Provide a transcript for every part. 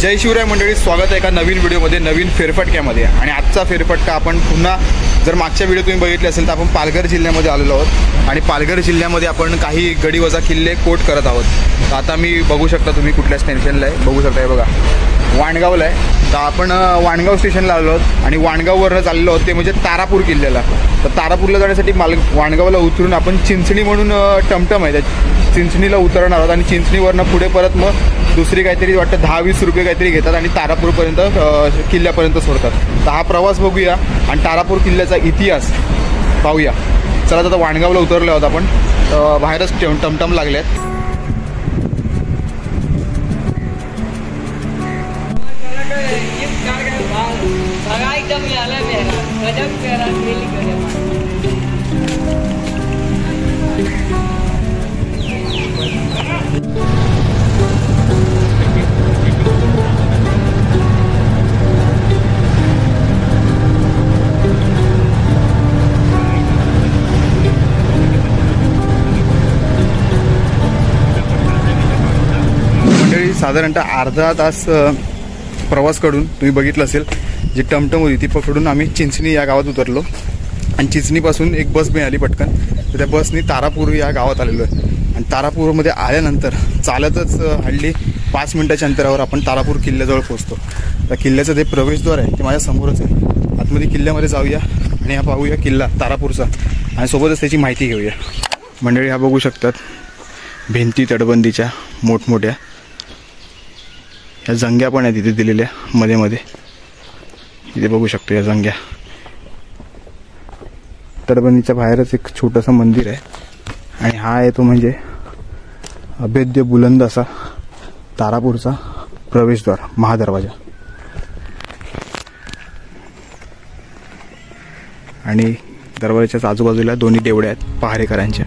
जय शिवराय मंडळी, स्वागत आहे एका नवीन व्हिडिओमध्ये, नवीन फेरफटक्यामध्ये। आणि आजचा फेरफटका आपण पुन्हा, जर मागच्या व्हिडिओ तुम्ही बघितले असेल तर आपण पालघर जिल्ह्यामध्ये आलेलो आहोत आणि पालघर जिल्ह्यामध्ये आपण काही गडीवजा किल्ले कोट करत आहोत। तर आता मी बघू शकता तुम्ही कुठल्या स्टेशनला आहे, बघू शकता, हे बघा वाणगावला आहे। तर आपण वाणगाव स्टेशनला आलो आहोत आणि वाणगाववरनं चाललो आहोत ते म्हणजे तारापूर किल्ल्याला। तर तारापूरला जाण्यासाठी वाणगावला उतरून आपण चिंचणी म्हणून टमटम आहे त्या चिंचणीला उतरणार आहोत आणि चिंचणीवरनं पुढे परत मग दुसरी काहीतरी वाटतं 10-20 रुपये काहीतरी घेतात आणि तारापूरपर्यंत किल्ल्यापर्यंत सोडतात। तर हा प्रवास बघूया आणि तारापूर किल्ल्याचा इतिहास पाहूया। चला आता वाणगावला उतरलो आहोत आपण, बाहेरच टमटम लागले आहेत। साधारणतः अर्धा तास प्रवास करून तुम्ही बघितलं असेल, जी टमटम होती ती पकडून आम्ही चिंचणी या गावात उतरलो आणि चिंचणीपासून एक बस मिळाली पटकन। तर त्या बसनी तारापूर या गावात आलेलो आहे आणि तारापूरमध्ये आल्यानंतर चालतच हल्ली 5 मिनिटाच्या अंतरावर आपण तारापूर किल्ल्याजवळ पोहोचतो। त्या किल्ल्याचं जे प्रवेशद्वार आहे ते माझ्या समोरच आहे। आतमध्ये किल्ल्यामध्ये जाऊया आणि हा पाहूया किल्ला तारापूरचा आणि सोबतच त्याची माहिती घेऊया। मंडळी हा बघू शकतात भिंती तटबंदीच्या मोठमोठ्या, या जंग्या पण आहेत इथे दिलेल्या मध्ये मध्ये, इथे बघू शकतो या जंग्या। तटबंदीच्या बाहेरच एक छोटंसं मंदिर आहे आणि हा आहे तो म्हणजे अभेद्य बुलंद असा तारापूरचा प्रवेशद्वार, महादरवाजा। आणि दरवाजाच्या आजूबाजूला दोन्ही देवळे आहेत पहारेकरांच्या।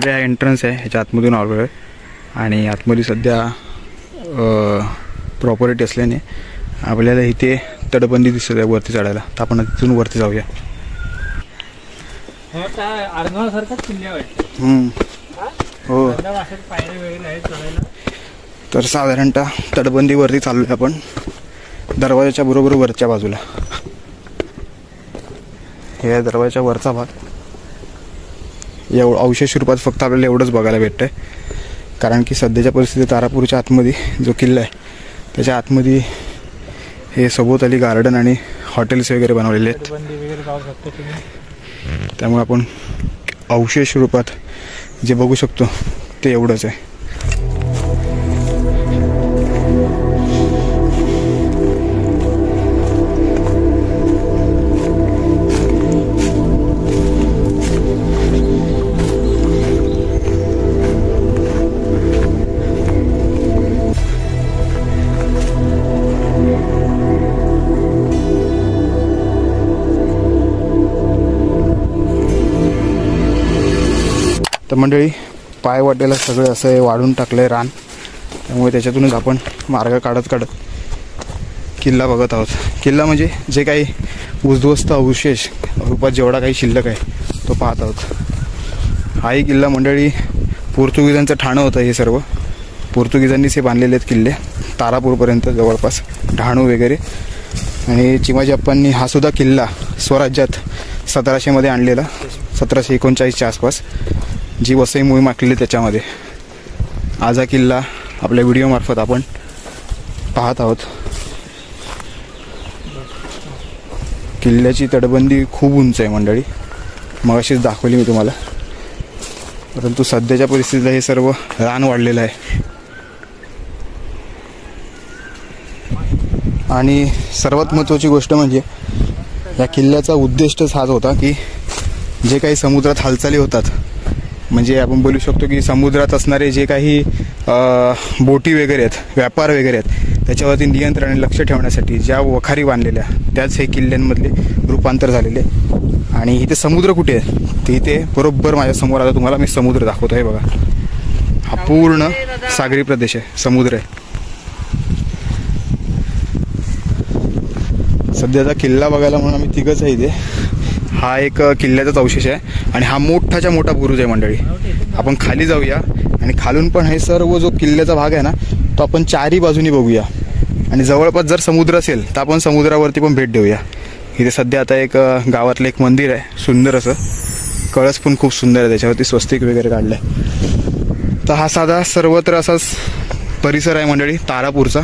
हा एंट्रन्स आहे, ह्याच्या आतमधून आलो आहे आणि आतमध्ये सध्या प्रॉपर्टी असल्याने आपल्याला इथे तटबंदी दिसत आहे वरती चढायला। तर आपण तिथून वरती जाऊया। हो, तर साधारणतः तटबंदीवरती चाललो आहे आपण, दरवाजाच्या बरोबर वरच्या बाजूला। हे दरवाजाच्या वरचा भाग अवशेष रूपात फक्त आपल्याला एवढंच बघायला भेटतंय, कारण की सध्याच्या परिस्थितीत तारापूरच्या आतमध्ये जो किल्ला आहे त्याच्या आतमध्ये हे सभोवताली गार्डन आणि हॉटेल्स वगैरे बनवलेले आहेत। त्यामुळे आपण अवशेष रूपात जे बघू शकतो ते एवढंच आहे। तर मंडळी पाय वाटेला सगळं असं वाढून टाकलंय रान, त्यामुळे त्याच्यातूनच आपण मार्ग काढत काढत किल्ला बघत आहोत। किल्ला म्हणजे जे काही उद्ध्वस्त अवशेष रूपात जेवढा काही शिल्लक आहे तो पाहत आहोत। हाही किल्ला मंडळी पोर्तुगीजांचं ठाणं होतं। हे सर्व पोर्तुगीजांनीच हे बांधलेले आहेत किल्ले तारापूरपर्यंत जवळपास, डहाणू वगैरे। आणि चिमाजी अप्पांनी हा सुद्धा किल्ला स्वराज्यात 1700 मध्ये आणलेला, 1739च्या आसपास जी वसई मोहीम आखलेली त्याच्यामध्ये। आज हा किल्ला आपल्या व्हिडिओमार्फत आपण पाहत आहोत। किल्ल्याची तटबंदी खूप उंच आहे मंडळी, मगाशीच दाखवली मी तुम्हाला, परंतु सध्याच्या परिस्थितीला हे सर्व रान वाढलेलं आहे। आणि सर्वात महत्त्वाची गोष्ट म्हणजे या किल्ल्याचा उद्दिष्टच हाच होता की जे काही समुद्रात हालचाली होतात, म्हणजे आपण बोलू शकतो की समुद्रात असणारे जे काही बोटी वगैरे आहेत, व्यापार वगैरे आहेत, त्याच्यावरती नियंत्रण आणि लक्ष ठेवण्यासाठी ज्या वखारी बांधलेल्या त्याच हे किल्ल्यांमधले रूपांतर झालेले. आणि इथे समुद्र कुठे आहे ते इथे बरोबर माझ्यासमोर. आता तुम्हाला मी समुद्र दाखवतो आहे बघा. हा पूर्ण सागरी प्रदेश आहे, समुद्र आहे. सध्याचा किल्ला बघायला म्हणून आम्ही तिघंच आहे इथे. हा एक किल्ल्याचाच अवशेष आहे आणि हा मोठाच्या मोठा बुरुज आहे मंडळी. आपण खाली जाऊया आणि खालून पण हे सर्व जो किल्ल्याचा भाग आहे ना तो आपण चारही बाजूनी बघूया. आणि जवळपास जर समुद्र असेल तर आपण समुद्रावरती पण भेट देऊया. इथे सध्या आता एक गावातलं एक मंदिर आहे सुंदर असं. कळस पण खूप सुंदर आहे, त्याच्यावरती स्वस्तिक वगैरे काढलं आहे. तर हा साधा सर्वत्र असाच परिसर आहे मंडळी तारापूरचा.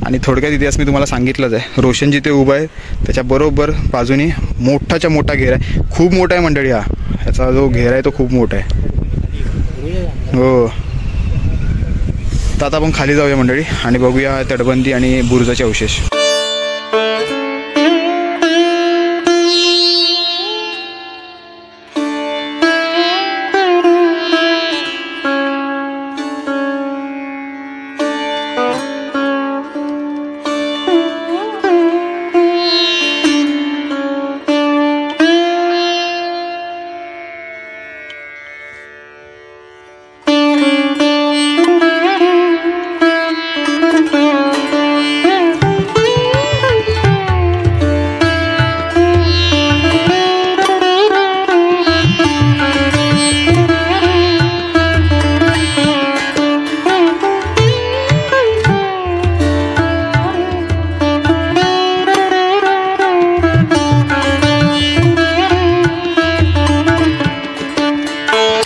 आणि थोडक्यात इतिहास मी तुम्हाला सांगितलंच आहे. रोशन जिथे उभं आहे त्याच्या बरोबर बाजूनी मोठाच्या मोठा घेरा आहे. खूप मोठा आहे मंडळी हा. ह्याचा जो घेरा आहे तो खूप मोठा आहे. हो. तर आता आपण खाली जाऊया मंडळी आणि बघूया तटबंदी आणि बुरुजाचे अवशेष.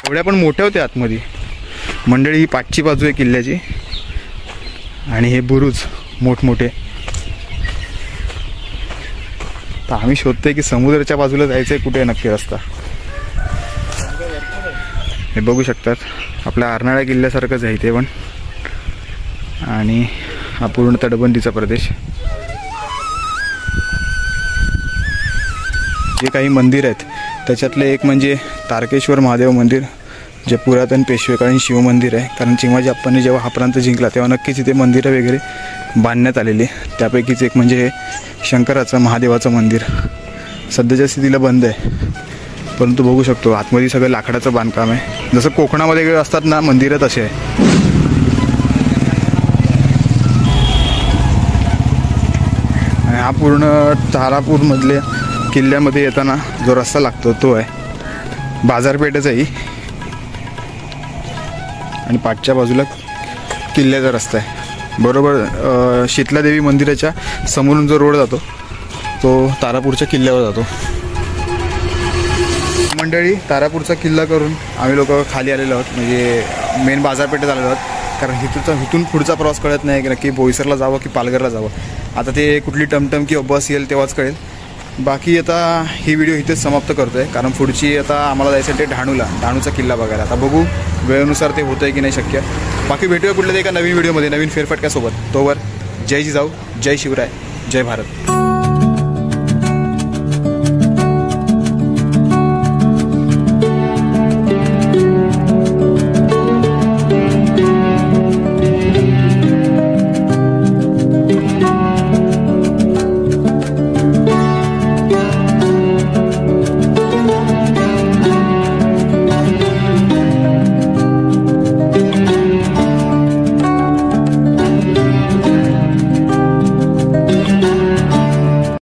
एवढ्या पण मोठ्या होत्या आतमध्ये मंडळी. ही पाठची बाजू आहे किल्ल्याची आणि हे बुरुज मोठमोठे. तर आम्ही शोधतोय की समुद्राच्या बाजूला जायचंय कुठे नक्की रस्ता. हे बघू शकतात आपल्या अर्नाळा किल्ल्यासारखंच आहे इथे पण. आणि हा पूर्ण तटबंदीचा प्रदेश. जे काही मंदिर आहेत त्याच्यातले एक म्हणजे तारकेश्वर महादेव मंदिर, जे पुरातन पेशवेकालीन शिवमंदिर आहे. कारण चिमाजी अप्पांनी जेव्हा हा प्रांत जिंकला तेव्हा नक्कीच इथे मंदिरं वगैरे बांधण्यात आलेली. त्यापैकीच एक म्हणजे हे शंकराचं महादेवाचं मंदिर. सध्याच्या स्थितीला बंद आहे, परंतु बघू शकतो आतमध्ये सगळं लाकडाचं बांधकाम आहे. जसं कोकणामध्ये असतात ना मंदिरं तसे आहे. आणि हा पूर्ण तारापूरमधले किल्ल्यामध्ये येताना जो रस्ता लागतो तो आहे बाजारपेठच आहे. आणि पाठच्या बाजूला किल्ल्याचा रस्ता आहे. बरोबर शीतलादेवी मंदिराच्या समोरून जो रोड जातो तो तारापूरच्या किल्ल्यावर जातो. मंडळी तारापूरचा किल्ला करून आम्ही लोक खाली आलेलो आहोत, म्हणजे मेन बाजारपेठेत आलेलो आहोत. कारण इथून पुढचा प्रवास कळत नाही की नक्की बोईसरला जावं की पालघरला जावं. आता ते कुठली टमटम किंवा बस येईल तेव्हाच कळेल. बाकी आता ही व्हिडिओ इथेच समाप्त करतो आहे, कारण पुढची आता आम्हाला जायचं ते डहाणूचा किल्ला बघायला. आता बघू वेळेनुसार ते होतं आहे की नाही शक्य. बाकी भेटूया कुठल्या एका नवीन व्हिडिओमध्ये नवीन फेरफटक्यासोबत. तोवर जय जिजाऊ, जय शिवराय, जय भारत.